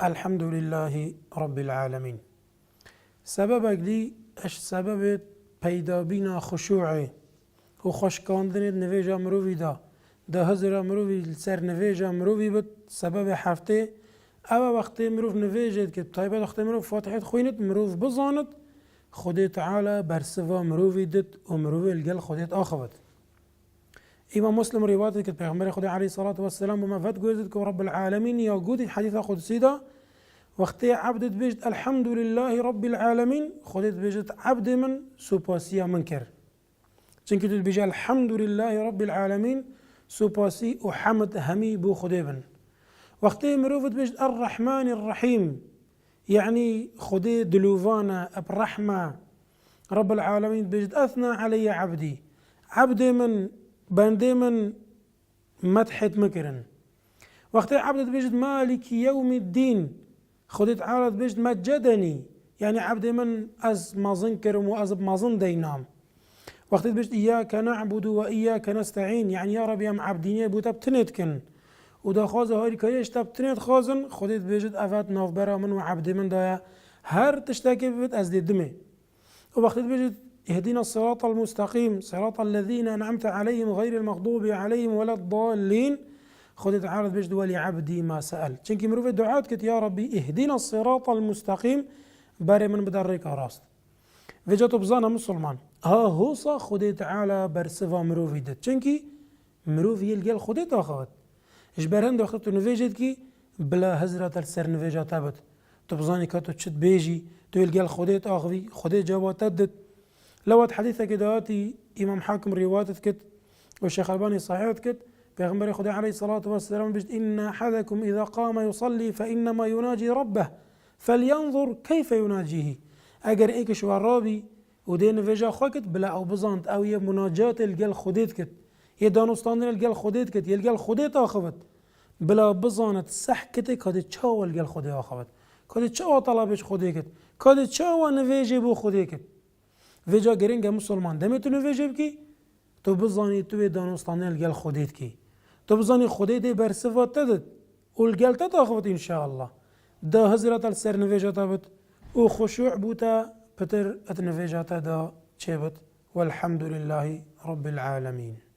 الحمد لله رب العالمين. سبب دی اش سبب پیدا بینا خشوعه و خوشکاندن نویج مروی ده هزار مروی سر نویج مروی بود سبب هفته او وقتی مروف نویجد که طایبت وقتی مروف فاتحت خوینت مروف بزاند خود تعالی بر سوا مروی دد و مروی الگل خودت آخوت. امام مسلم روایت که پیغمبر خدا علیه الصلاة والسلام بما فت گوید که رب العالمین یا گوید حدیث قدسی دا وقتی عبدت بجد الحمد لله رب العالمین خودت بجد عبد من سپاسی من کر چنکه تو بجد الحمد لله رب العالمین سپاسی و حمد همی بو خدا بن. وقتی مروفت بجد الرحمن الرحیم يعني خدي دلوفانا برحمة رب العالمين بجد أثنى علي عبدي عبدي من بندي من مدحت مكرن. وقت عبدت بجد مالك يوم الدين خدت عارض بجد مجدني يعني عبدي من أز مازن كرم وأز مازن دينام. وقت بجد إياك نعبد وإياك نستعين يعني يا رب يا عبديني بوتب تنتكن ودا خوازه هاری کاریش تب تنید خوازن خودت بجد افت ناف برا من و عبد من دایا هر تشتاكي ببت از دمه ووقت بجد اهدنا الصراط المستقيم صراط الذين أنعمت عليهم غير المغضوب عليهم ولا الضالين خودت عارض بجد ولي عبدي ما سأل چنكي مروف دعات كت يا ربي اهدنا الصراط المستقيم باري من بدرك راست وجاتو بزانا مسلمان ها هوصا خودت تعالى برسفا مروفي دت چنكي مروف يلقال خودت آخوت اجبرهند وقت تو نویجد کی بلا حضرت سر نویجات بد تو بزانی که تو چت بیجی تو الگل خودت آخوی خودت جوابت دد لوات حدیثه که داتی امام حاکم روایت کت و شیخ البانی صحیحت کت پیغمبر خدا علیه الصلاة والسلام بجد ان احدكم اذا قام يصلي فانما يناجي ربه فلينظر كيف يناجيه اگر ایکش ورابی و دی نویجا خوکت بلا او بزانت او یه مناجات الگل خودت کت یه دانستان الگل خودت کت الگل خودت آخوت بلا بزانت سحكتي كادي تشاو الجل خدي آخوت كادي تشاو طلبش خدي كت كادي تشاو نویجی بو خدي كت وجا گرینگ مسلمان دمی تو نویجی بکی تو بزانی تو دانستان الجل خديت کی تو بزانی خدي دی بر صفات تدد والجل تتاخوت ان شاء الله دا حضرت السر نویجاتا بت و خشوع بوتا بتر ات نویجاتا دا چه بت والحمد لله رب العالمين.